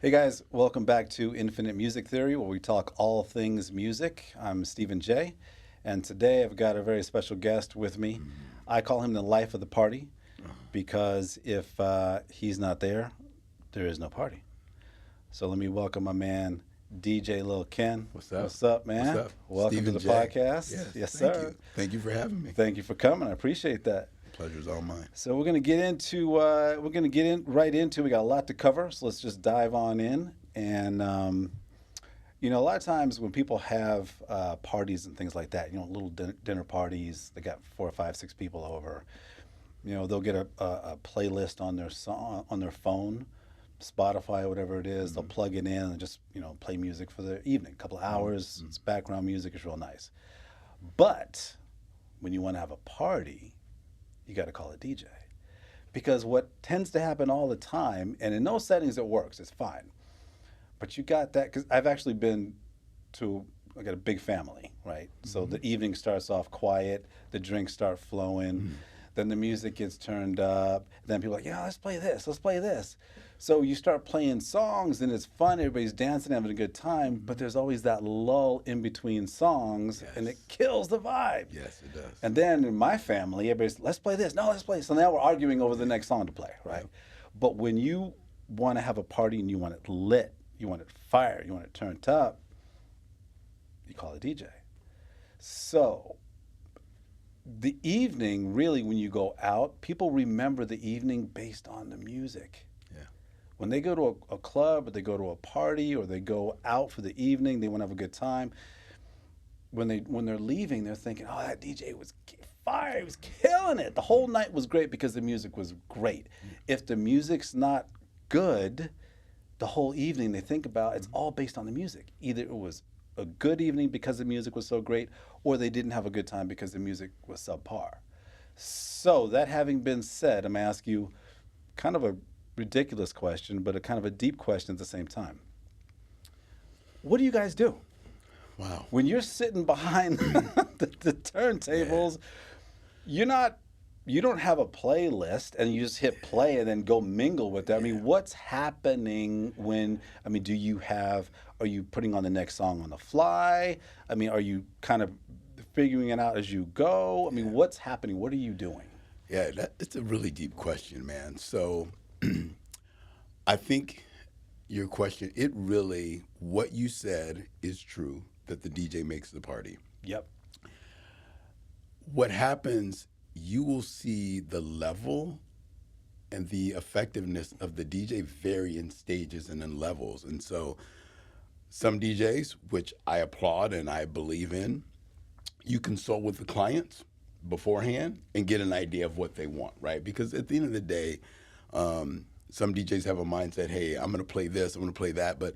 Hey guys, welcome back to Infinite Music Theory, where we talk all things music. I'm Stephen J, and today I've got a very special guest with me. I call him the life of the party because if he's not there, there is no party. So let me welcome my man, DJ Lil Ken. What's up? What's up, What's man? up? Welcome Stephen to the J. podcast. Yes, sir. thank you. Thank you for having me. Thank you for coming. I appreciate that. Pleasure's all mine. So we're gonna get into right into. We got a lot to cover, so let's just dive on in. And a lot of times when people have parties and things like that, little dinner parties, they got 4 or 5, 6 people over. They'll get a playlist on their song on their phone, Spotify, whatever it is. They'll plug it in and just play music for the evening, a couple of hours. It's background music. It's real nice. But when you want to have a party, you got to call a DJ. Because what tends to happen all the time, and in those settings it works, it's fine. But you got that, because I've actually been I got a big family, right? So the evening starts off quiet, the drinks start flowing, then the music gets turned up, then people are like, yeah, let's play this. So you start playing songs and it's fun, everybody's dancing, having a good time, but there's always that lull in between songs, and it kills the vibe. Yes, it does. And then in my family, everybody's, let's play this, no, let's play this. So now we're arguing over the next song to play, right? But when you want to have a party and you want it lit, you want it fire, you want it turned up, you call a DJ. So the evening, really, when you go out, people remember the evening based on the music. Yeah. When they go to a club, or they go to a party, or they go out for the evening, they want to have a good time. When they're leaving, they're thinking, oh, that DJ was fire, he was killing it. The whole night was great because the music was great. If the music's not good, the whole evening they think about, it's all based on the music. Either it was a good evening because the music was so great, or they didn't have a good time because the music was subpar. So that having been said, I'm going to ask you kind of a ridiculous question, but a kind of a deep question at the same time. What do you guys do? Wow. When you're sitting behind the turntables, you don't have a playlist and you just hit play and then go mingle with that. I mean, what's happening are you putting on the next song on the fly? I mean, are you kind of figuring it out as you go? I mean, what's happening? What are you doing? Yeah, it's a really deep question, man. So I think your question, what you said is true, that the DJ makes the party. Yep. What happens, you will see the level and the effectiveness of the DJ vary in stages and in levels. And so some DJs, which I applaud and I believe in, you consult with the clients beforehand and get an idea of what they want, right? Because at the end of the day, some DJs have a mindset, hey, I'm going to play this, I'm going to play that. But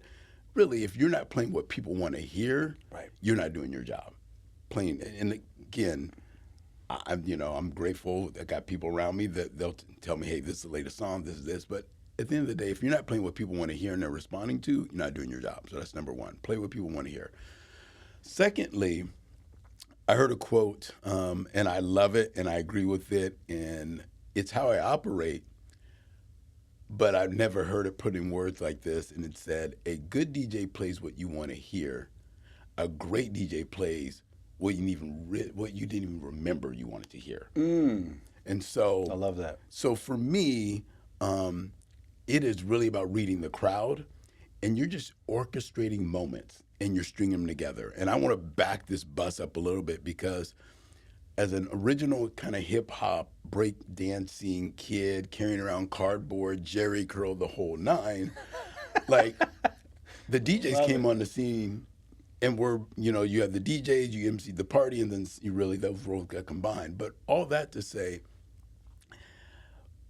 really, if you're not playing what people want to hear, you're not doing your job. And again, I'm grateful. I got people around me that they'll tell me, hey, this is the latest song, this is this. But at the end of the day, if you're not playing what people want to hear and they're responding to, you're not doing your job. So that's number one. Play what people want to hear. Secondly, I heard a quote, and I love it, and I agree with it, and it's how I operate, but I've never heard it put in words like this, and it said, a good DJ plays what you want to hear. A great DJ plays what you didn't even remember you wanted to hear. And so I love that. So for me, it is really about reading the crowd, and you're just orchestrating moments and you're stringing them together. And I want to back this bus up a little bit, because as an original kind of hip hop break dancing kid carrying around cardboard, Jerry curl, the whole nine, like the DJs came on the scene. And you have the DJs, you MC the party, and then those roles got combined. But all that to say,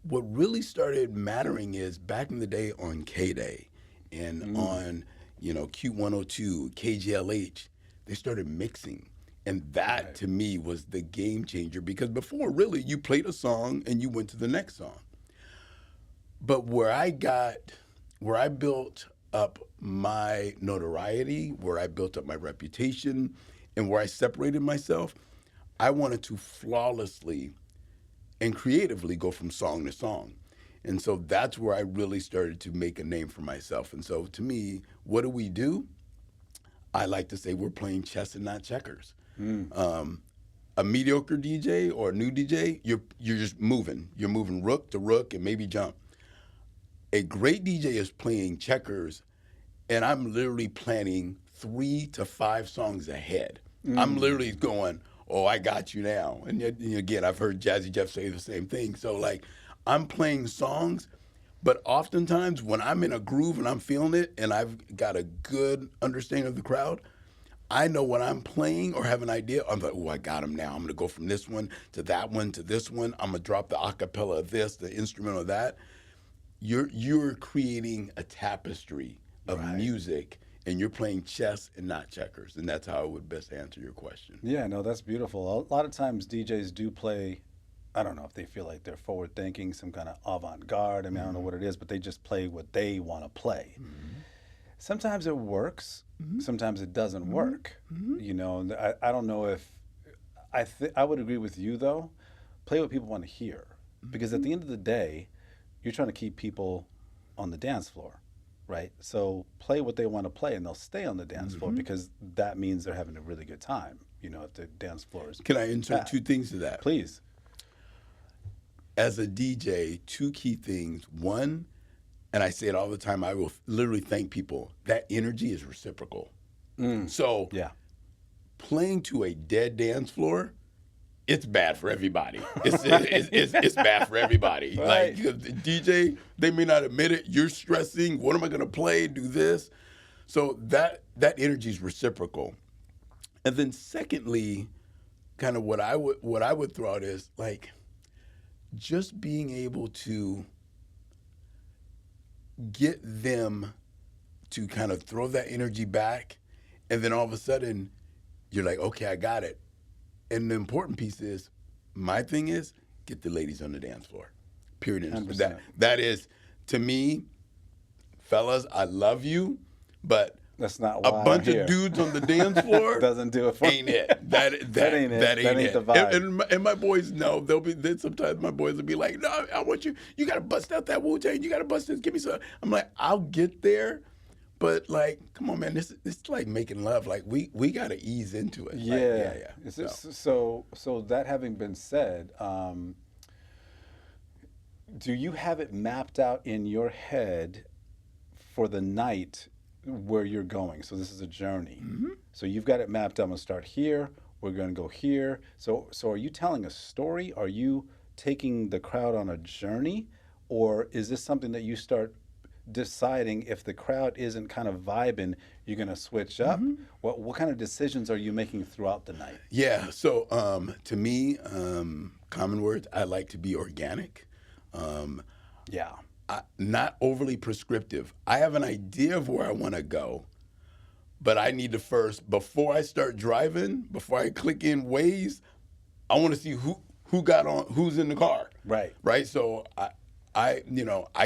what really started mattering is back in the day on K-Day and on, Q102, KGLH, they started mixing. And that to me was the game changer, because before, really, you played a song and you went to the next song. But where I built up my notoriety, where I built up my reputation, and where I separated myself, I wanted to flawlessly and creatively go from song to song. And so that's where I really started to make a name for myself. And so to me, what do we do? I like to say we're playing chess and not checkers. Mm. A mediocre DJ or a new DJ, you're just moving. You're moving rook to rook and maybe jump. A great DJ is playing checkers, and I'm literally planning 3 to 5 songs ahead. I'm literally going, "Oh, I got you now." And again, I've heard Jazzy Jeff say the same thing. So like, I'm playing songs, but oftentimes when I'm in a groove and I'm feeling it, and I've got a good understanding of the crowd, I know when I'm playing or have an idea, I'm like, oh, I got him now. I'm going to go from this one to that one to this one. I'm going to drop the acapella of this, the instrumental of that. You're creating a tapestry of Right. music, and you're playing chess and not checkers. And that's how I would best answer your question. Yeah, no, that's beautiful. A lot of times DJs do play, I don't know if they feel like they're forward thinking, some kind of avant garde. I mean, I don't know what it is, but they just play what they want to play. Sometimes it works, sometimes it doesn't work. You know, and I don't know if I would agree with you though. Play what people want to hear, because at the end of the day, you're trying to keep people on the dance floor, right? So play what they want to play, and they'll stay on the dance floor because that means they're having a really good time. You know, if the dance floor is Can I insert packed. 2 things to that? Please. As a DJ, 2 key things. One, and I say it all the time, I will literally thank people. That energy is reciprocal. So Yeah. playing to a dead dance floor, it's bad for everybody. It's bad for everybody. Right. Like the DJ, they may not admit it. You're stressing. What am I going to play? Do this. So that energy is reciprocal. And then secondly, kind of what I would throw out is like just being able to get them to kind of throw that energy back, and then all of a sudden you're like, okay, I got it. And the important piece is, my thing is, get the ladies on the dance floor. Period. And 100%. that is, to me, fellas, I love you, but That's not a why bunch I'm here. of dudes on the dance floor Doesn't do it for ain't me. it. That ain't That ain't it. That ain't the vibe. And my boys know. Then sometimes my boys will be like, no, I want you. You got to bust out that Wu-Tang. You got to bust this. Give me some. I'm like, I'll get there. But like, come on, man. This is like making love. Like we got to ease into it. Yeah. Like, yeah. Is this- so that having been said, do you have it mapped out in your head for the night where you're going? So this is a journey. So you've got it mapped out. I'm gonna start here. We're gonna go here. So are you telling a story? Are you taking the crowd on a journey, or is this something that you start deciding if the crowd isn't kind of vibing, you're gonna switch up? What kind of decisions are you making throughout the night? Yeah. So to me, common words, I like to be organic. Yeah. Not overly prescriptive. I have an idea of where I want to go, but I need to first, before I start driving, before I click in Waze, I want to see who got on, who's in the car. Right. Right. So I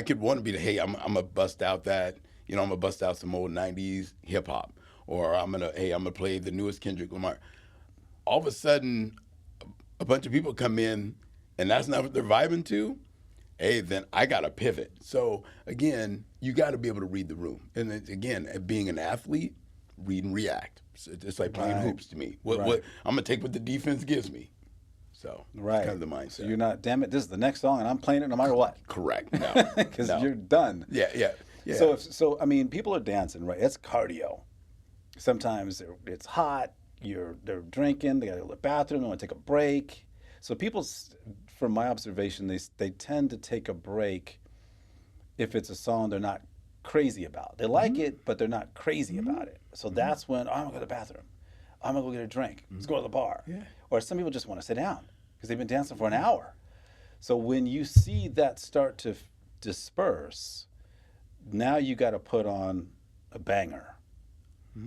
could want to be hey, I'm gonna bust out that, I'm gonna bust out some old '90s hip hop, or I'm gonna play the newest Kendrick Lamar. All of a sudden, a bunch of people come in, and that's not what they're vibing to. Hey, then I got to pivot. So again, you got to be able to read the room. And again, being an athlete, read and react. So it's like playing Right. hoops to me. Right. What I'm gonna take what the defense gives me. So Right. it's kind of the mindset. So you're not, damn it, this is the next song and I'm playing it no matter what. Correct. No. Because no. you're done. Yeah. So I mean, people are dancing, right? It's cardio. Sometimes it's hot. They're drinking. They got to go to the bathroom. They want to take a break. So people, from my observation, they tend to take a break if it's a song they're not crazy about. They like it, but they're not crazy about it. So that's when, oh, I'm gonna go to the bathroom. I'm gonna go get a drink. Let's go to the bar. Yeah. Or some people just want to sit down because they've been dancing for an hour. So when you see that start to disperse, now you got to put on a banger.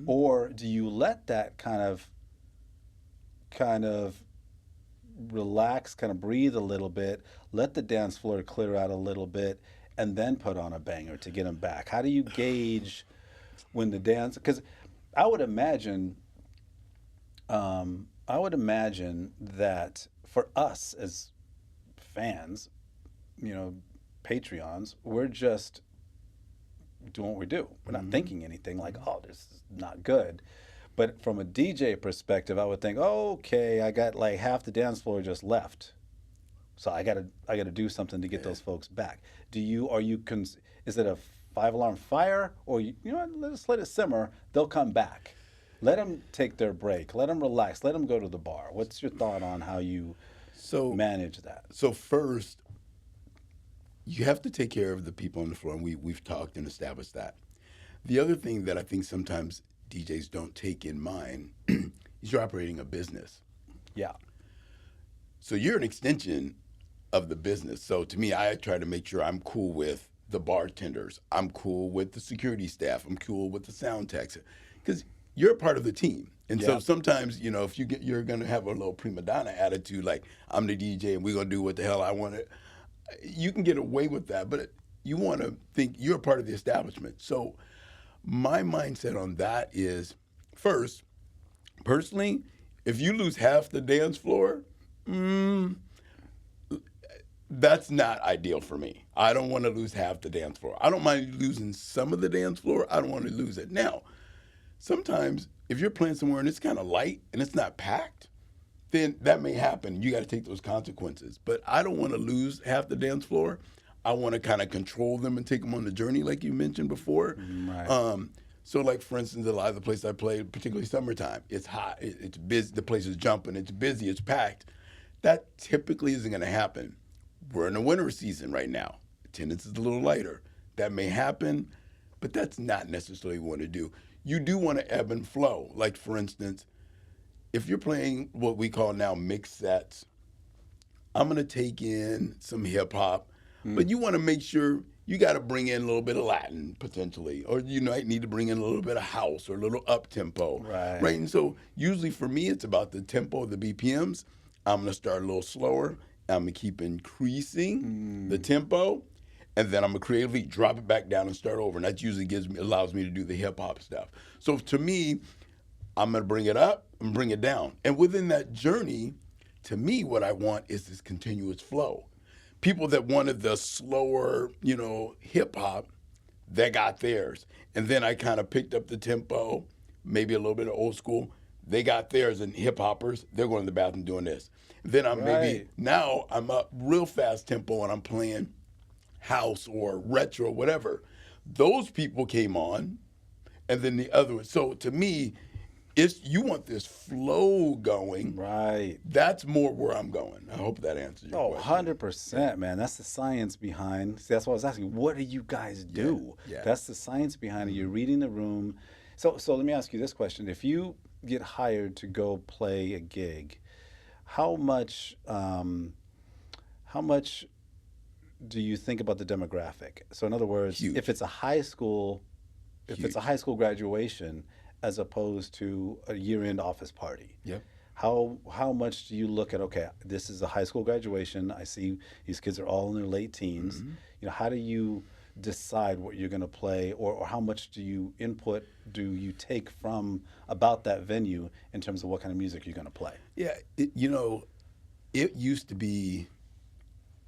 Or do you let that kind of relax, kind of breathe a little bit, let the dance floor clear out a little bit, and then put on a banger to get them back? How do you gauge when the dance? Because I would imagine, that for us as fans, you know, Patreons. We're just doing what we do. We're not Mm-hmm. thinking anything like, oh, this is not good. But from a DJ perspective, I would think, oh, okay, I got like half the dance floor just left. So I gotta do something to get Yeah. those folks back. Is it a 5 alarm fire, or what, let's let it simmer. They'll come back. Let them take their break. Let them relax. Let them go to the bar. What's your thought on how you So manage that? so first, you have to take care of the people on the floor, and we've talked and established that. The other thing that I think sometimes DJs don't take in mind is you're operating a business. Yeah. So you're an extension of the business. So to me, I try to make sure I'm cool with the bartenders. I'm cool with the security staff. I'm cool with the sound techs, because you're a part of the team. And so Yeah. sometimes, if you're gonna have a little prima donna attitude, like I'm the DJ and we're gonna do what the hell I want to. You can get away with that, but you want to think you're a part of the establishment. So my mindset on that is, first, personally, if you lose half the dance floor, mm, that's not ideal for me. I don't want to lose half the dance floor. I don't mind losing some of the dance floor. I don't want to lose it. Now, sometimes if you're playing somewhere and it's kind of light and it's not packed, then that may happen. You got to take those consequences. But I don't want to lose half the dance floor. I want to kind of control them and take them on the journey, like you mentioned before. Right. Um, so, like for instance, a lot of the places I play, particularly summertime, it's hot, it's busy, the place is jumping, it's busy, it's packed. That typically isn't going to happen. We're in the winter season right now. Attendance is a little lighter. That may happen, but that's not necessarily what you want to do. You do want to ebb and flow. Like for instance, if you're playing what we call now mixed sets, I'm gonna take in some hip hop, but you want to make sure you got to bring in a little bit of Latin potentially, or you might need to bring in a little bit of house or a little up tempo, Right. right? And so usually for me, it's about the tempo, the BPMs. I'm gonna start a little slower. I'm gonna keep increasing the tempo, and then I'm gonna creatively drop it back down and start over. And that usually allows me to do the hip hop stuff. So to me, I'm gonna bring it up and bring it down. And within that journey, to me, what I want is this continuous flow. People that wanted the slower, hip hop, they got theirs. And then I kind of picked up the tempo, maybe a little bit of old school. They got theirs, and hip hoppers, they're going to the bathroom doing this. Then Right. now I'm up real fast tempo and I'm playing house or retro, whatever. Those people came on, and then the other one. So to me, you want this flow going. Right. That's more where I'm going. I hope that answers your Oh, question. Yeah, 100%, man. That's the science behind. See, that's what I was asking. What do you guys yeah, do? yeah. That's the science behind it. You're reading the room. So let me ask you this question. If you get hired to go play a gig, how much how much do you think about the demographic? So in other words, if Huge, it's a high school if it's a huge. high school graduation as opposed to a year-end office party, Yep. how much do you look at, okay, this is a high school graduation. I see these kids are all in their late teens. Hmm. How do you decide what you're going to play, or how much do you take from about that venue in terms of what kind of music you're going to play? Yeah, it used to be,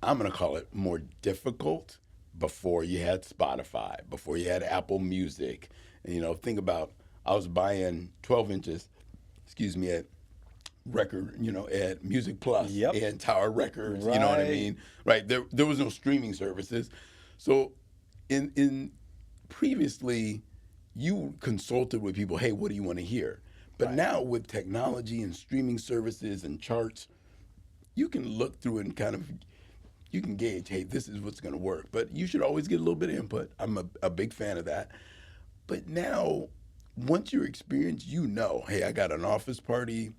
I'm going to call it more difficult before you had Spotify, before you had Apple Music. And, think about, I was buying 12 inches, excuse me, at at Music Plus Yep. and Tower Records, you know what I Right. mean? Right. There was no streaming services. So in previously you consulted with people, hey, what do you want to hear? But Right. now with technology and streaming services and charts, you can look through and kind of you can gauge, hey, this is what's going to work. But you should always get a little bit of input. I'm a big fan of that. But now, once you're experienced, hey, I got an office party.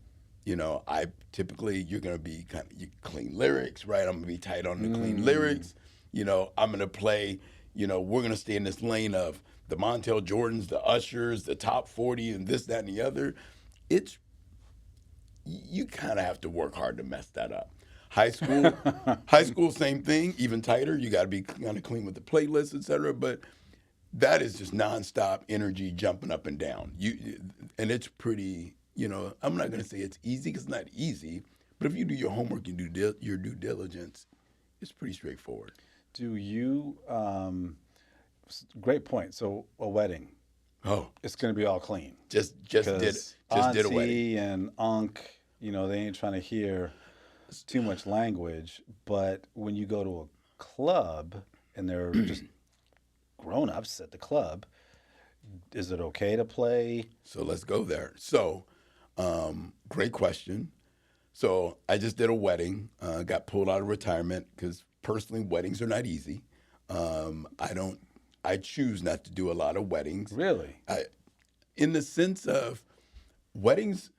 I typically you're gonna be kind of clean lyrics, right? I'm gonna be tight on the clean lyrics. I'm gonna play. We're gonna stay in this lane of the Montel Jordans, the Ushers, the top 40, and this, that, and the other. It's you kind of have to work hard to mess that up. High school, high school, same thing, even tighter. You got to be kind of clean with the playlist, et cetera. But that is just nonstop energy jumping up and down. And it's pretty. I'm not going to say it's easy because it's not easy. But if you do your homework and your due diligence, it's pretty straightforward. Do you? Great point. So a wedding, Oh, it's going to be all clean just did because just did a wedding. auntie and unc, they ain't trying to hear too much language. But when you go to a club and they're just grown ups at the club, is it okay to play? So let's go there. So, great question. So I just did a wedding. Got pulled out of retirement because personally, weddings are not easy. I don't. I choose not to do a lot of weddings. Really? I, in the sense of weddings,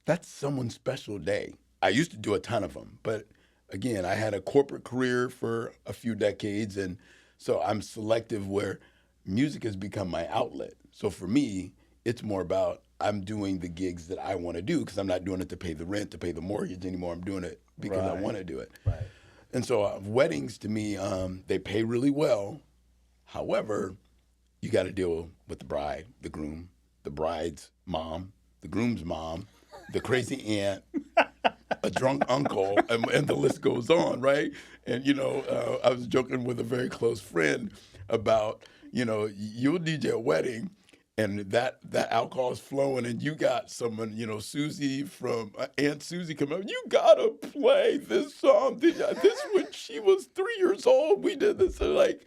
that's someone's special day. I used to do a ton of them, but again, I had a corporate career for a few decades, and so I'm selective where music has become my outlet. So for me, it's more about I'm doing the gigs that I want to do because I'm not doing it to pay the rent, to pay the mortgage anymore. I'm doing it because I Right. want to do it. Right. And so weddings to me, they pay really well. However, you got to deal with the bride, the groom, the bride's mom, the groom's mom, the crazy aunt, a drunk uncle, and the list goes on, right? And I was joking with a very close friend about, you'll DJ a wedding, and that alcohol is flowing, and you got someone, Susie from Aunt Susie coming up. You gotta play this song. This when she was 3 years old. We did this, and like.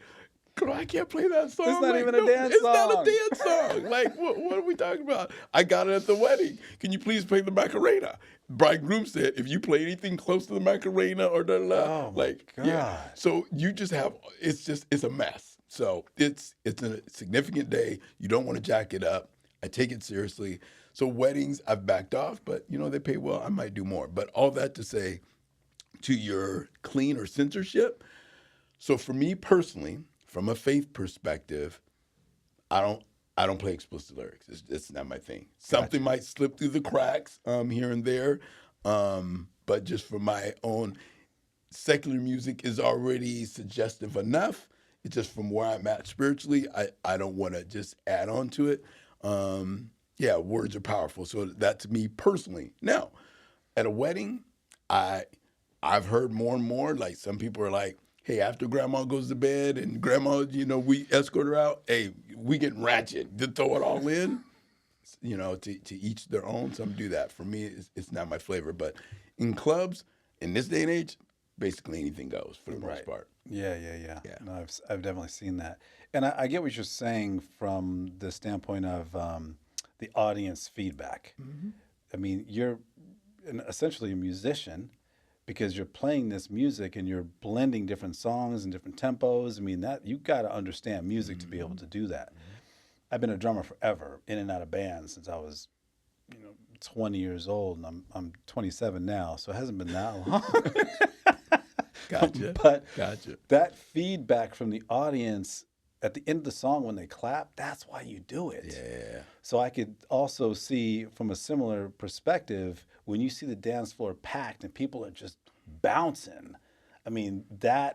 Girl, I can't play that It's song. not Like, even a no, dance it's not a song. dance song. Like, what are we talking about? I got it at the wedding. Can you please play the Macarena? Bridegroom said, if you play anything close to the Macarena or Oh my like, yeah. God. So you just have, it's a mess. So it's a significant day. You don't want to jack it up. I take it seriously. So weddings, I've backed off, but they pay well. I might do more. But all that to say, to your clean or censorship. So for me personally, from a faith perspective, I don't I don't play explicit lyrics. It's not my thing. Something Gotcha. might slip through the cracks here and there, but just for my own secular music is already suggestive enough. It's just from where I'm at spiritually. I don't want to just add on to it. Yeah, words are powerful. So that's me personally. Now, at a wedding, I I've heard more and more like some people are like, hey, after grandma goes to bed and grandma, we escort her out. Hey, we getting ratchet to throw it all in. To each their own. Some do that. For me, it's not my flavor. But in clubs, in this day and age, basically anything goes for the most Right. part. Yeah, yeah, yeah. Yeah. No, I've definitely seen that, and I get what you're saying from the standpoint of the audience feedback. Mm-hmm. I mean, you're essentially a musician because you're playing this music and you're blending different songs and different tempos. I mean, that you got to understand music to be able Mm-hmm. to do that. I've been a drummer forever, in and out of bands since I was, 20 years old, and I'm 27 now, so it hasn't been that long. Gotcha. But Gotcha. that feedback from the audience at the end of the song when they clap, that's why you do it. Yeah. So I could also see from a similar perspective when you see the dance floor packed and people are just bouncing. I mean,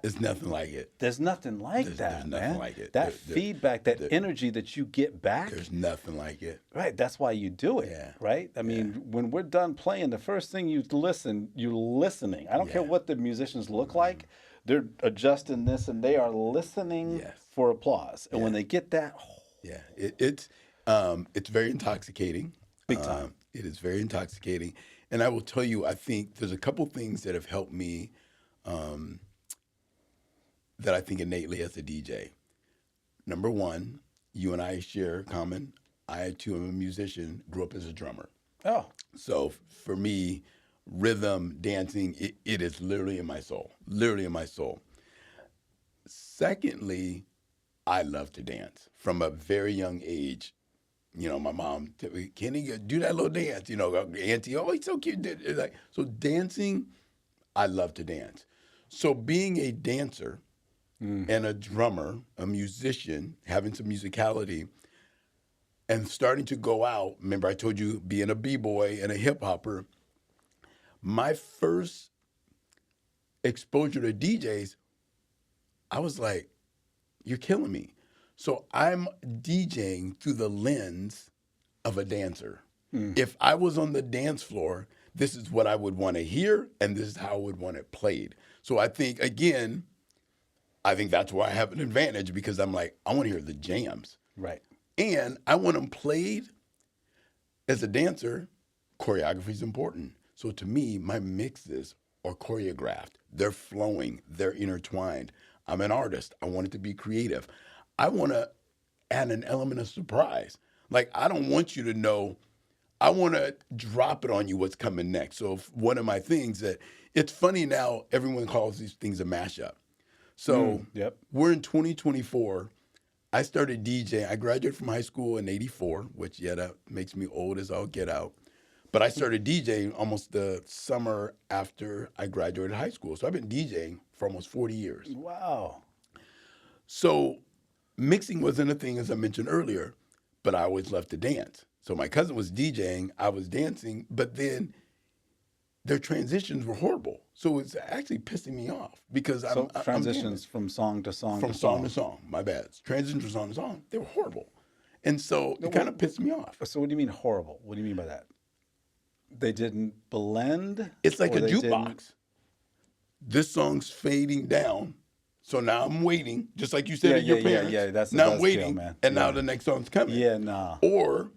It's nothing like it. there's nothing like There's that, nothing man. like it. That feedback, that there- energy that you get back, There's nothing like it. right? That's why you do it, Yeah. right? I mean, when we're done playing, the first thing you're listening. I don't care Yeah. what the musicians look like. They're adjusting this and they are listening Yes. for applause. And when Yeah. they get that, Yeah. It's very intoxicating. big time. It is very intoxicating. And I will tell you, I think there's a couple things that have helped me that I think innately as a DJ. Number one, you and I share common. I too am a musician, grew up as a drummer. Oh, So for me, rhythm, dancing, it is literally in my soul. Literally in my soul. Secondly, I love to dance from a very young age. My mom, Kenny, do that little dance. Auntie, oh, he's so cute. Like, so dancing, I love to dance. So being a dancer and a drummer, a musician, having some musicality, and starting to go out. Remember, I told you being a b-boy and a hip hopper. My first exposure to DJs, I was like, "You're killing me." So I'm DJing through the lens of a dancer. If I was on the dance floor, this is what I would want to hear, and this is how I would want it played. So I think again, I think that's why I have an advantage because I'm like, I want to hear the jams. Right. And I want them played as a dancer. Choreography is important. So to me, my mixes are choreographed. They're flowing, they're intertwined. I'm an artist. I want it to be creative. I want to add an element of surprise. Like, I don't want you to know, I want to drop it on you what's coming next. So, one of my things that it's funny now, everyone calls these things a mashup. So, Yep. we're in 2024. I started DJing. I graduated from high school in '84, which, yeah, that makes me old as all get out. But I started DJing almost the summer after I graduated high school. So I've been DJing for almost 40 years. Wow. So mixing wasn't a thing, as I mentioned earlier, but I always loved to dance. So my cousin was DJing, I was dancing, but then their transitions were horrible. So it's actually pissing me off because So I'm transitions from song to song from to song song. to song. My bad. Transitions from song to song, they were horrible. And so it kind of pissed me off. So what do you mean horrible? What do you mean by that? They didn't blend? It's like or a they jukebox. didn't- This song's fading down. So now I'm waiting, just like you said Yeah, to your yeah, yeah, parents. yeah. That's a now I'm buzzkill, waiting, man. and now Yeah. the next song's coming. Yeah, nah. Or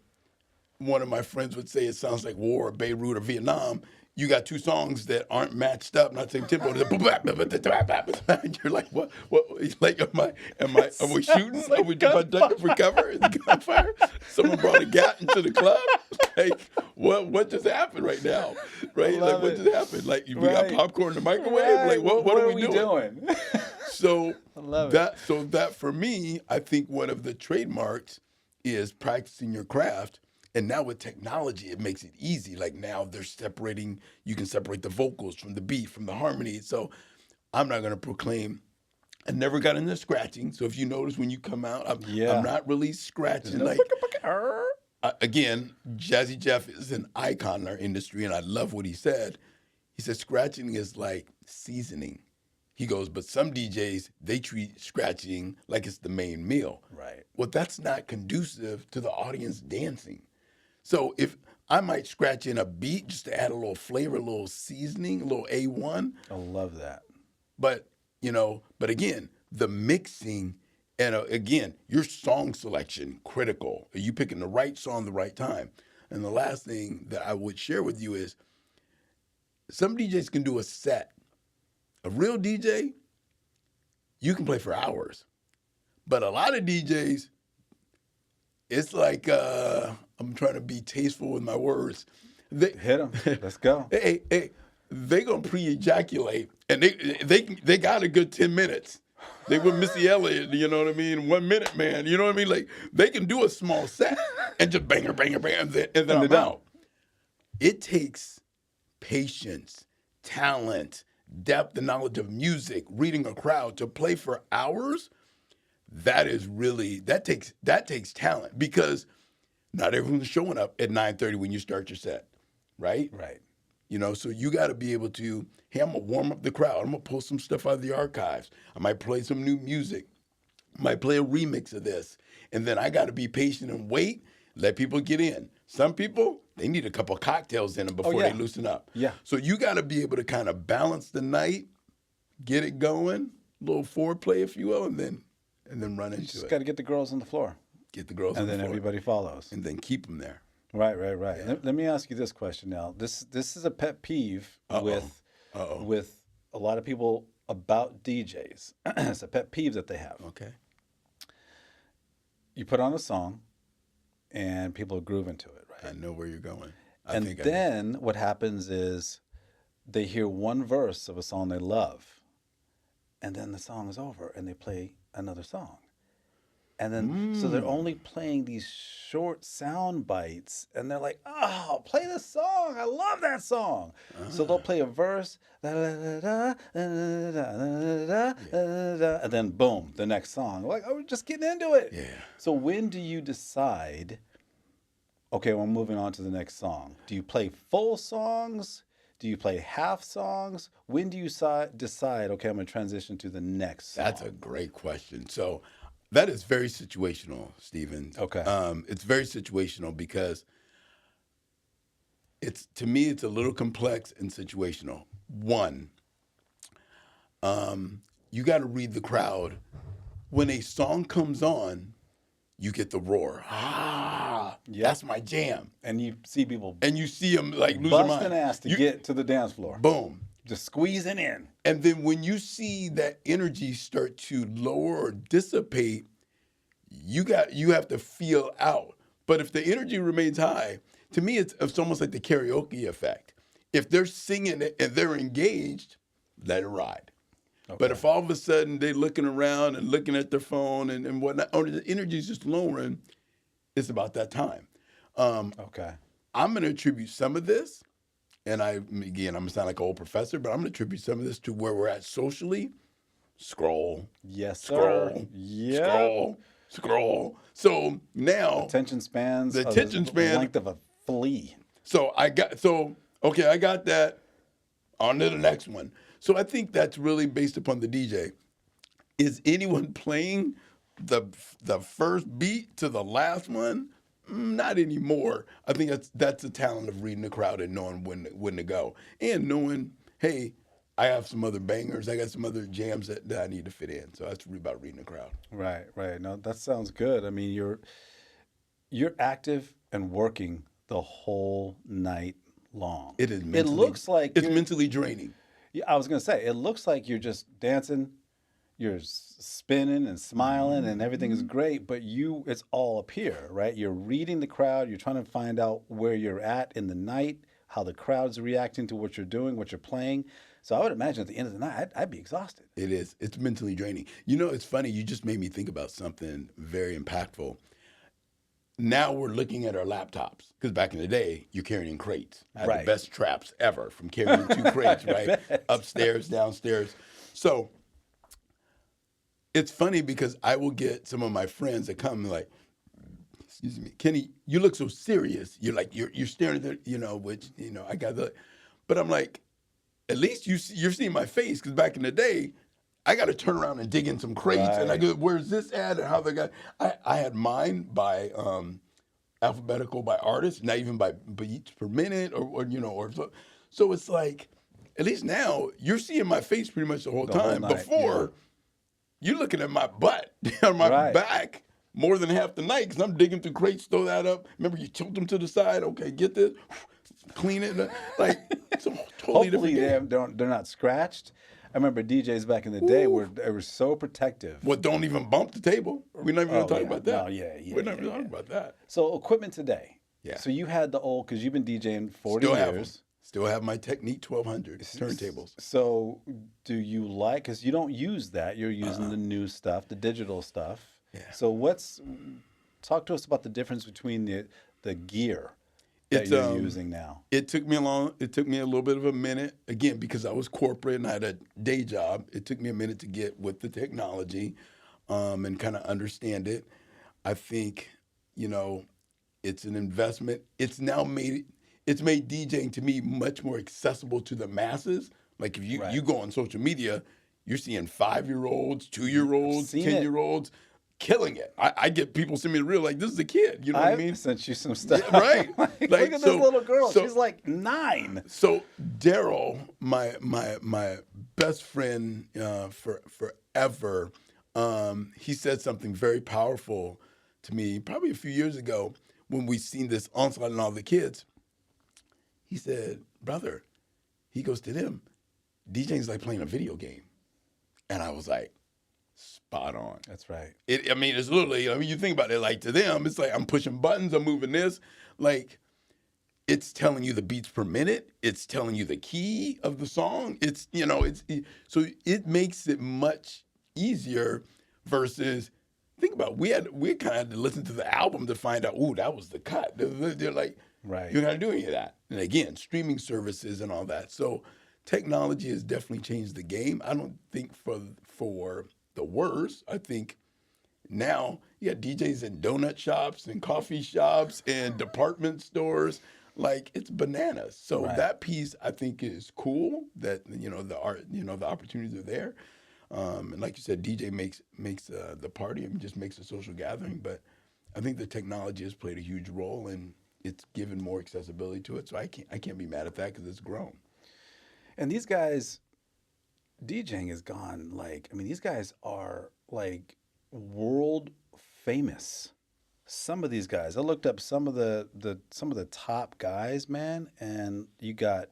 one of my friends would say it sounds like war or Beirut or Vietnam. You got two songs that aren't matched up, not the same tempo. And you're like, what? Like, are we shooting? Are we ducking for cover? Is it gunfire? Someone brought a gat into the club? Like, what just happened right now? Right? Like, what just happened? Like, we got Right. popcorn in the microwave? Right. Like, what are we doing? So love it. that for me, I think one of the trademarks is practicing your craft. And now with technology, it makes it easy. Like now they're separating, you can separate the vocals from the beat, from the harmony. So I'm not going to proclaim, I never got into scratching. So if you notice when you come out, Yeah. I'm not really scratching. No Like, arr. again, Jazzy Jeff is an icon in our industry, and I love what he said. He said scratching is like seasoning. He goes, but some DJs, they treat scratching like it's the main meal. Right. Well, that's not conducive to the audience dancing. So if I might scratch in a beat just to add a little flavor, a little seasoning, a little A1, I love that. but but again, the mixing and again, your song selection critical. Are you picking the right song, the right time? And the last thing that I would share with you is some DJs can do a set. A real DJ, you can play for hours. But a lot of DJs, it's like I'm trying to be tasteful with my words. They Hit them. Let's go. hey, they gonna pre-ejaculate, and they got a good 10 minutes. They with Missy Elliott, you know what I mean? 1 minute, man, you know what I mean? Like they can do a small set and just banger, banger, banger, and then I'm they're out. It takes patience, talent, depth, and knowledge of music, reading a crowd to play for hours. That is really that takes talent because not everyone's showing up at 9:30 when you start your set, right? Right. So you got to be able to, hey, I'm gonna warm up the crowd. I'm gonna pull some stuff out of the archives. I might play some new music. I might play a remix of this, and then I got to be patient and wait. Let people get in. Some people they need a couple cocktails in them before yeah. they loosen up. Yeah. So you got to be able to kind of balance the night, get it going, a little foreplay, if you will, and then run into Just it. got to get the girls on the floor. Get the girls And on the then floor, everybody follows. and then keep them there. Right. Let me ask you this question now. This is a pet peeve with a lot of people about DJs. It's a pet peeve that they have. Okay. You put on a song, and people groove into it, right? I know where you're going. And then what happens is they hear one verse of a song they love, and then the song is over, and they play another song. And then, so they're only playing these short sound bites, and they're like, "Oh, play the song! I love that song." So they'll play a verse, and then boom, the next song. Like, oh, we're just getting into it. Yeah. So when do you decide? Okay, well, moving on to the next song. Do you play full songs? Do you play half songs? When do you decide? Okay, I'm going to transition to the next song. That's a great question. So that is very situational, Stephen. Okay. It's very situational because to me, it's a little complex and situational. One, you got to read the crowd. When a song comes on, you get the roar. Ah, Yep. that's my jam. And you see people And you see them like lose their busting mind. ass to get to the dance floor. Boom. Just squeezing in. And then when you see that energy start to lower or dissipate, you have to feel out. But if the energy remains high, to me it's almost like the karaoke effect. If they're singing it and they're engaged, let it ride. Okay. But if all of a sudden they're looking around and looking at their phone and whatnot, or the energy's just lowering, it's about that time. Okay. I'm going to attribute some of this, and I'm going to sound like an old professor, but I'm going to attribute some of this to where we're at socially. Scroll. Yes, sir. Scroll. Yep. Scroll. So now Attention spans. the are attention span. length of a flea. Okay, I got that. On to the next one. So I think that's really based upon the DJ. Is anyone playing the first beat to the last one? Not anymore. I think that's the talent of reading the crowd and knowing when to go. And knowing, hey, I have some other bangers. I got some other jams that I need to fit in. So that's really about reading the crowd. Right. No, that sounds good. I mean, you're active and working the whole night long. It is. It looks like it's mentally draining. Yeah, I was gonna say it looks like you're just dancing, you're spinning and smiling, and everything is great. But it's all up here, right? You're reading the crowd. You're trying to find out where you're at in the night, how the crowd's reacting to what you're doing, what you're playing. So I would imagine at the end of the night, I'd be exhausted. It is. It's mentally draining. You know, it's funny. You just made me think about something very impactful. Now we're looking at our laptops because back in the day, you're carrying crates. I had Right. the best traps ever from carrying 2 crates, right? Upstairs, downstairs. So it's funny because I will get some of my friends that come like, excuse me, Kenny, you look so serious. You're like, you're staring at the, which, I got the, but I'm like, at least you're seeing my face because back in the day, I got to turn around and dig in some crates, and I go, "Where's this at?" And how they got. I had mine by alphabetical by artist, not even by beats per minute, or so it's like, at least now you're seeing my face pretty much the whole time. night, Before, you're looking at my butt or my Right. back more than half the night because I'm digging through crates, throw that up. Remember, you tilt them to the side. Okay, get this, clean it. Like it's a totally Hopefully different game. they're not scratched. I remember DJs back in the day were so protective. Well, don't even bump the table. We're not even going to talk about that. No, yeah. We're not even talking about that. So equipment today. Yeah. So you had the old, because you've been DJing 40 Still years. have them. Still have my Technique 1200 turntables. So do you because you don't use that, you're using the new stuff, the digital stuff. Yeah. So talk to us about the difference between the gear that you're using now. It took me a little bit of a minute, again, because I was corporate and I had a day job. It took me a minute to get with the technology and kind of understand it. I think, it's an investment. It's made DJing to me much more accessible to the masses. Like if you go on social media, you're seeing 5-year-olds, 2-year-olds, 10-year-olds killing it. I get people send me the reel like, this is a kid. You know what I mean? I've sent you some stuff. Yeah, right. Look at this little girl. She's like 9. So Daryl, my best friend forever, he said something very powerful to me probably a few years ago when we seen this onslaught and all the kids. He said, brother, he goes to them, DJing's like playing a video game. And I was like, spot on. That's right. It's literally, you think about it, like to them, it's like I'm pushing buttons, I'm moving this. Like, it's telling you the beats per minute. It's telling you the key of the song. So it makes it much easier versus, think about it, we kind of had to listen to the album to find out, ooh, that was the cut. They're like, right. You're not doing any of that. And again, streaming services and all that. So technology has definitely changed the game. I don't think for the worse. I think now you got DJs in donut shops and coffee shops and department stores. Like, it's bananas. So that piece I think is cool that, the art, the opportunities are there. And like you said, DJ makes the party and just makes a social gathering. But I think the technology has played a huge role and it's given more accessibility to it. So I can't be mad at that because it's grown. And these guys, DJing has gone like, I mean, these guys are like world famous. Some of these guys, I looked up some of the top guys, man, and you got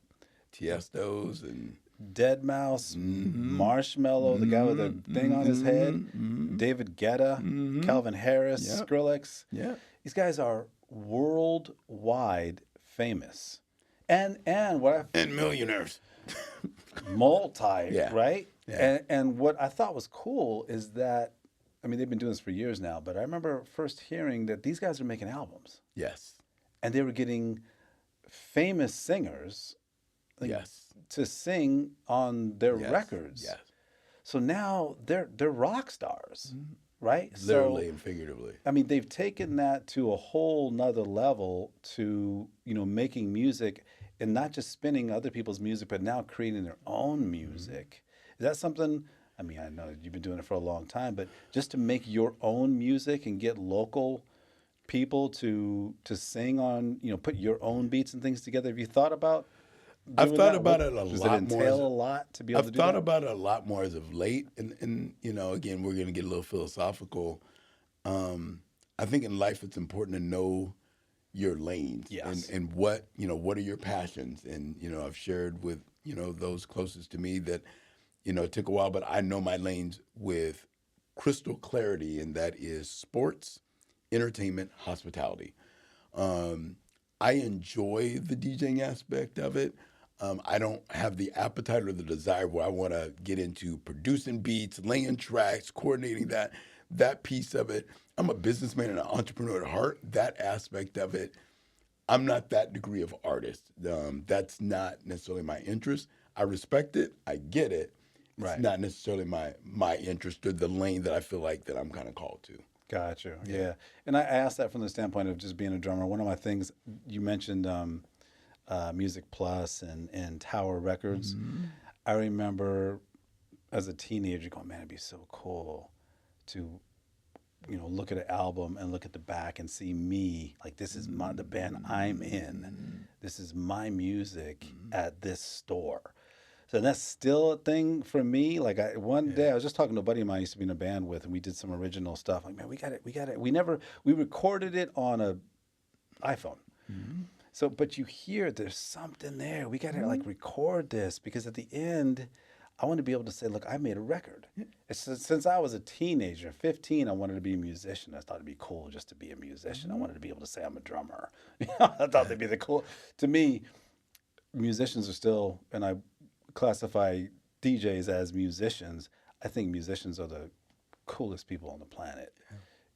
Tiestos and Dead Mouse, mm-hmm, Marshmello, the guy with mm-hmm, the thing on his mm-hmm, head, mm-hmm, David Guetta, mm-hmm. Calvin Harris, Yep, Skrillex. yep. These guys are worldwide famous. And what I And millionaires. multi, Yeah, right? yeah. And what I thought was cool is that I mean they've been doing this for years now, but I remember first hearing that these guys are making albums Yes, and they were getting famous singers like yes, to sing on their yes, records. yes. So now they're rock stars, Mhm. right? Literally So and figuratively. I mean they've taken that to a whole nother level to, you know, making music and not just spinning other people's music, but now creating their own Mhm. music. Is that something? I mean, I know you've been doing it for a long time, but just to make your own music and get local people to sing on, you know, put your own beats and things together. Have you thought about I've doing thought that? about What it a does it lot more entail a lot to be able I've to do thought that? about it a lot more as of late, and you know, again, we're gonna get a little philosophical. Um, I think in life it's important to know your lanes Yes. and what you know what are your passions, and you know, I've shared with you know those closest to me that you know it took a while, but I know my lanes with crystal clarity, and that is sports, entertainment, hospitality. Um, I enjoy the DJing aspect of it. I don't have the appetite or the desire where I want to get into producing beats, laying tracks, coordinating that piece of it. I'm a businessman and an entrepreneur at heart. That aspect of it, I'm not that degree of artist. That's not necessarily my interest. I respect it. I get it. It's Right. not necessarily my interest or the lane that I feel like that I'm kind of called to. Gotcha. Yeah. Yeah. And I asked that from the standpoint of just being a drummer. One of my things you mentioned Music Plus and Tower Records. Hmm. I remember as a teenager going, man, it'd be so cool to, you know, look at an album and look at the back and see me. Like this is my the band I'm in. This is my music at this store. So that's still a thing for me. Like one day Yeah. I was just talking to a buddy of mine I used to be in a band with, and we did some original stuff. Like, man, we got it, we got it. We recorded it on a iPhone. Hmm. So, but you hear there's something there. We got to Hmm. like record this because at the end, I want to be able to say, look, I made a record. Since I was a teenager, 15, I wanted to be a musician. I thought it'd be cool just to be a musician. I Hmm. wanted to be able to say I'm a drummer. I thought that'd be the cool. To me, musicians are still, and I classify DJs as musicians. I think musicians are the coolest people on the planet.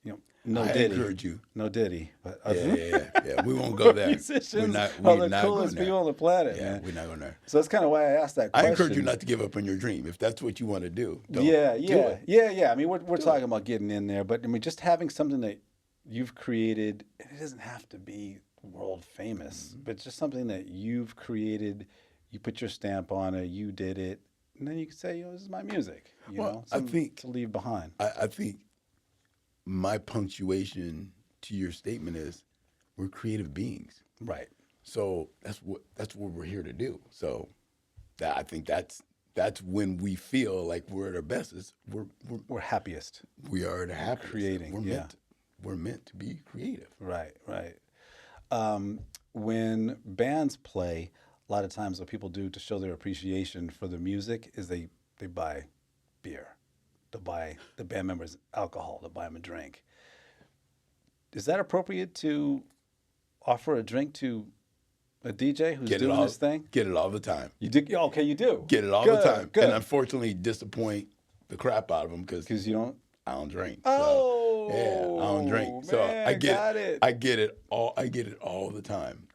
You know, no I Diddy, encourage you. no Diddy, but Yeah, yeah, yeah, yeah. We won't go there. musicians are We're the not going coolest there. people on the planet, Yeah, man. we're not going there. So that's kind of why I asked that I encourage you question. not to give up on your dream. If that's what you want to do, don't Yeah, do yeah, it. yeah, yeah. I mean, we're Do talking it. about getting in there, but I mean, just having something that you've created, and it doesn't have to be world famous, but just something that you've created, you put your stamp on it, you did it, and then you can say, yo, this is my music, you Well, know, something to leave behind. I think my punctuation to your statement is we're creative beings. Right. So that's what we're here to do. So I think that's when we feel like we're at our best. Is We're happiest we are at our happiest. creating. Yeah. We're meant to be creative. Right, right. When bands play, a lot of times what people do to show their appreciation for the music is they buy beer. They'll buy the band members alcohol. They'll buy them a drink. Is that appropriate to offer a drink to a DJ who's Get it doing all this thing? get it all the time. You do? Okay, you do. Get it all Good, the time. good. And unfortunately disappoint the crap out of them because Because you don't. I don't drink. Oh, Yeah, I don't drink. So man, got it. I get it all the time.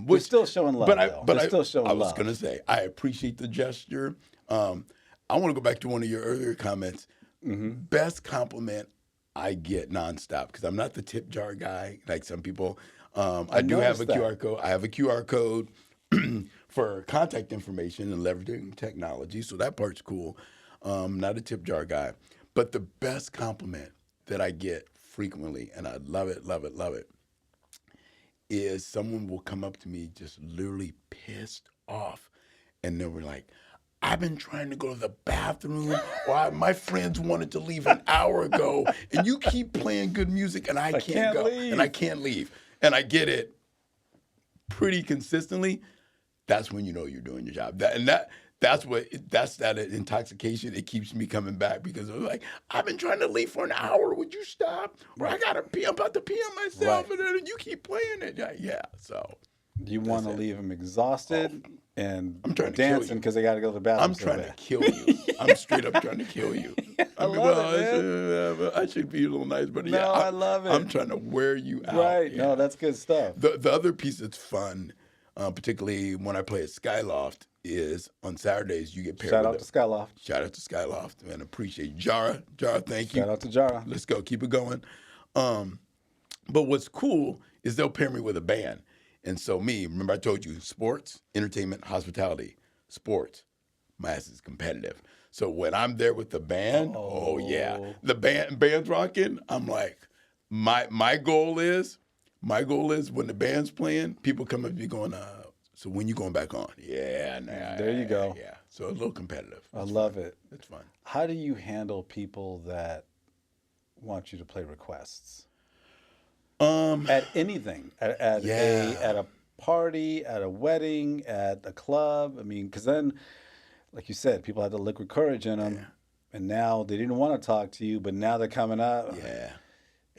We're still showing love, though. But We're still showing I was love. gonna say I appreciate the gesture. I want to go back to one of your earlier comments. Mm-hmm. Best compliment I get nonstop because I'm not the tip jar guy like some people. I do have a noticed that. QR code. I have a QR code for contact information and leveraging technology, so that part's cool. Not a tip jar guy, but the best compliment that I get frequently, and I love it, love it, love it, is someone will come up to me just literally pissed off, and they were like, I've been trying to go to the bathroom, or my friends wanted to leave an hour ago, and you keep playing good music, and I I can't can't go, and I leave. can't leave. And I get it pretty consistently. That's when you know you're doing your job. That's that intoxication. It keeps me coming back because I'm like, I've been trying to leave for an hour. Would you stop? Or I Right. gotta pee. I'm about to pee on Right. myself, and then you keep playing it. Yeah, yeah. So You want that's to it. leave them Oh, exhausted and I'm trying to kill dancing you. because they got to go to the bathroom I'm so trying to bad. kill you. I'm straight up trying to kill you. I I mean, love it, well, man. I should be a little nice, but yeah, No, I love I'm it. trying to wear you out. Right. No, Yeah. that's good stuff. The other piece that's fun, particularly when I play at Skyloft, is on Saturdays you get paired Shout with out to Skyloft. shout out to Skyloft, man. Appreciate Jara. Jara, thank you. Shout out to Jara. Let's go. Keep it going. Um, but what's cool is they'll pair me with a band. And so remember I told you, sports, entertainment, hospitality, sports. My ass is competitive. So when I'm there with the band, oh yeah, Oh, the band's rocking. I'm like, my goal is when the band's playing, people come up to me going, so when you going back on? Yeah, nah, there you go. yeah. So a little competitive. I It's love fun. it. It's fun. How do you handle people that want you to play requests Um, at anything? At yeah, a party, at a wedding, at a club? I mean, because then, like you said, people had the liquid courage in them, yeah, and now they didn't want to talk to you, but now they're coming up. yeah.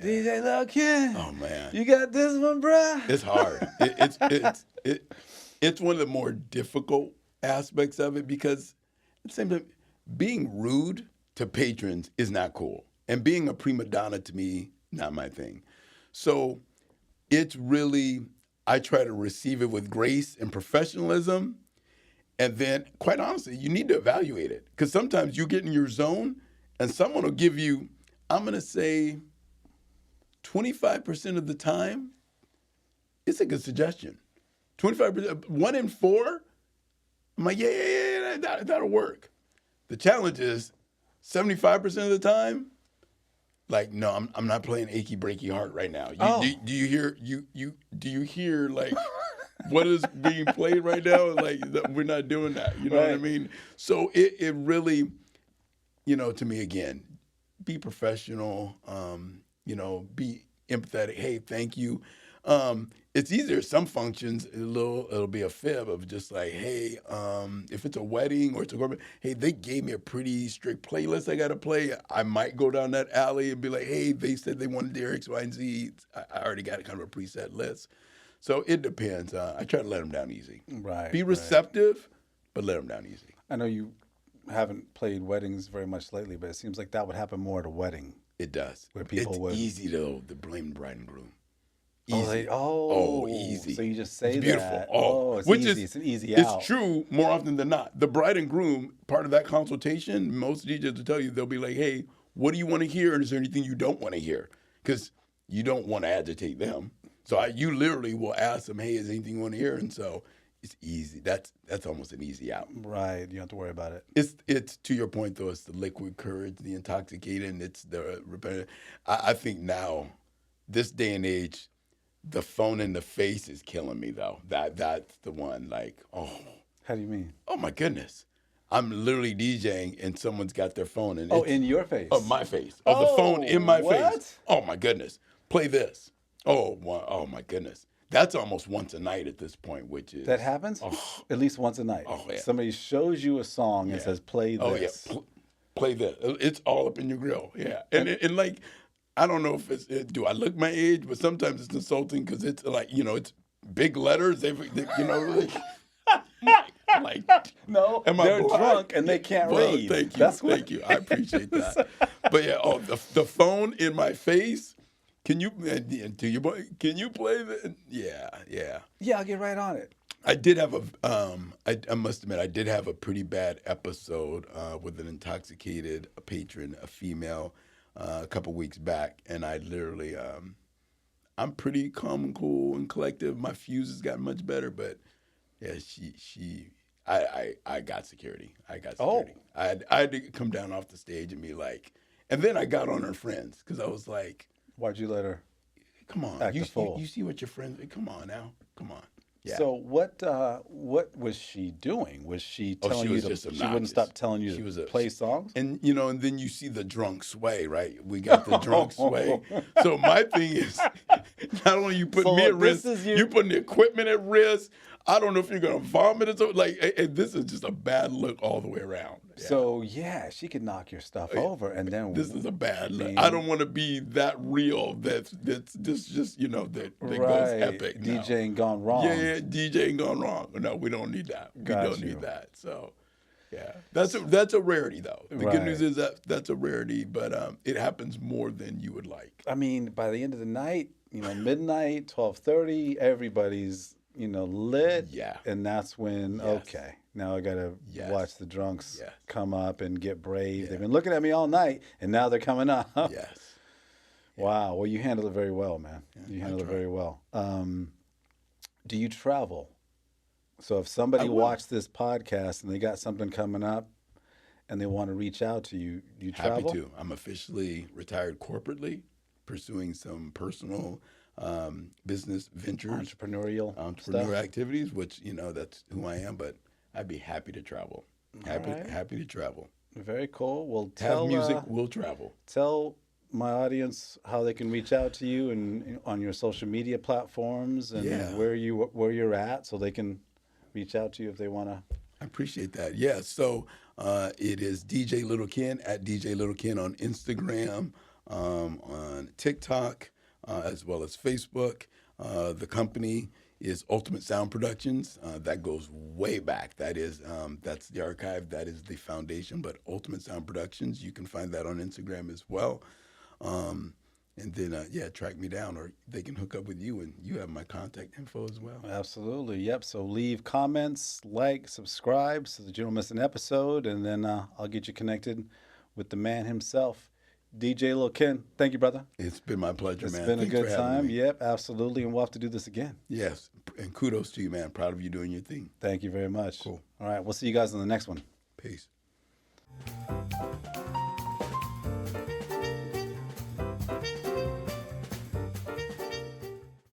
DJ Lil Ken, Oh man, you got this one, bruh. it's hard. It's one of the more difficult aspects of it because at the same time, being rude to patrons is not cool, and being a prima donna to me not my thing. So it's really I try to receive it with grace and professionalism, and then quite honestly, you need to evaluate it because sometimes you get in your zone, and someone will give you, I'm gonna say, 25% of the time, it's a good suggestion. 25%, 1 in 4, I'm like, yeah, that'll work. The challenge is 75% of the time, like, no, I'm not playing achy breaky heart right now. Oh. Do you hear do you hear like what is being played right now? Like we're not doing that. You know what I Right. mean? So it really, to me again, be professional. Be empathetic. Hey, thank you. It's easier. Some functions, it'll be a fib of just like, hey, if it's a wedding or it's a corporate, hey, they gave me a pretty strict playlist I got to play. I might go down that alley and be like, hey, they said they wanted their X, Y, and Z. I already got a kind of a preset list. So it depends. I try to let them down easy. Right, Be right. receptive, but let them down easy. I know you haven't played weddings very much lately, but it seems like that would happen more at a wedding. It does. Where people it's would- easy though to blame the bride and groom. Easy. Easy. Oh, easy. So you just say It's beautiful. that. Oh, It's which easy. is It's an easy it's out. true more often than not. The bride and groom, part of that consultation, most DJs will tell you, they'll be like, hey, what do you want to hear? And is there anything you don't want to hear? Because you don't want to agitate them. So you literally will ask them, hey, is there anything you want to hear? And so it's easy. That's almost an easy out. Right. You don't have to worry about it. It's to your point though. It's the liquid courage, the intoxicating. It's the repetitive. I think now, this day and age, the phone in the face is killing me though. That's the one. Like, How do you mean? oh my goodness, I'm literally DJing and someone's got their phone and Oh, it's in your face. of my face, of the phone in my what? face. Oh my goodness, play this. Oh my goodness, that's almost once a night at this point, which is That happens Oh, at least once a night. Oh, yeah. Somebody shows you a song and Yeah. says, "Play oh yeah, this." play this. It's all up in your grill. Yeah, and like. I don't know if do I look my age, but sometimes it's insulting because it's like, it's big letters. Like, No, am I they're blind? drunk and they can't Well, read. Thank you, That's what thank you. I appreciate that. But yeah, the phone in my face. Can you play the? Yeah. Yeah, I'll get right on it. I did have I must admit, I did have a pretty bad episode with an intoxicated patron, a female, a couple weeks back, and I literally, I'm pretty calm and cool and collective. My fuse has gotten much better, but yeah, I got security. I got security. I had to come down off the stage and be like, and then I got on her friends because I was like, Why'd you let her? come on, Act a fool. you see what your friends, come on now, come on. Yeah. So what was she doing? Was she Oh, she telling you was to? just She wouldn't obnoxious. stop telling you She to was a, play songs. and and then you see the drunk sway, right? We got the drunk sway. So my thing is, not only you putting So me at look, this risk, is you your. putting the equipment at risk. I don't know if you're gonna vomit or something. Like, this is just a bad look all the way around. Yeah. So yeah, she could knock your stuff over, and This then is a bad I look. I mean, don't want to be that real. That's just that goes right, epic. No. DJing gone Yeah, wrong. yeah, DJ ain't gone wrong. No, we don't need that. We Got don't need you. that. So, yeah, that's a rarity though. The good news Right. is that that's a rarity, but it happens more than you would like. I mean, by the end of the night, midnight, 12:30, everybody's lit, Yeah. and that's when Yes. okay, now I gotta Yes. watch the drunks Yes. come up and get brave. Yeah. They've been looking at me all night, and now they're coming up. Yes. Wow. Well, you handled it very well, man. You I handled it try. very well. Do you travel? So if I somebody will. watched this podcast and they got something coming up and they want to reach out to you, do you Happy travel? to. I'm officially retired corporately, pursuing some personal business ventures, Entrepreneurial entrepreneur stuff. activities, which that's who I am. But I'd be happy to travel. All right. Happy to travel. Very cool. Well, Have music, we'll travel. tell my audience how they can reach out to you and on your social media platforms and Yeah. where you're at, so they can reach out to you if they want to. I appreciate that. Yeah. So it is DJ Little Ken at DJ Little Ken on Instagram, on TikTok, as well as Facebook. The company is Ultimate Sound Productions. That goes way back. That's the archive. That is the foundation. But Ultimate Sound Productions, you can find that on Instagram as well. And then, track me down, or they can hook up with you, and you have my contact info as well. Absolutely. Yep. So leave comments, like, subscribe so that you don't miss an episode, and then I'll get you connected with the man himself, DJ Lil Ken. Thank you, brother. It's been my pleasure, It's man. been Thanks a good for having time. me. Yep, absolutely. And we'll have to do this again. Yes, and kudos to you, man. Proud of you doing your thing. Thank you very much. Cool. All right. We'll see you guys in the next one. Peace.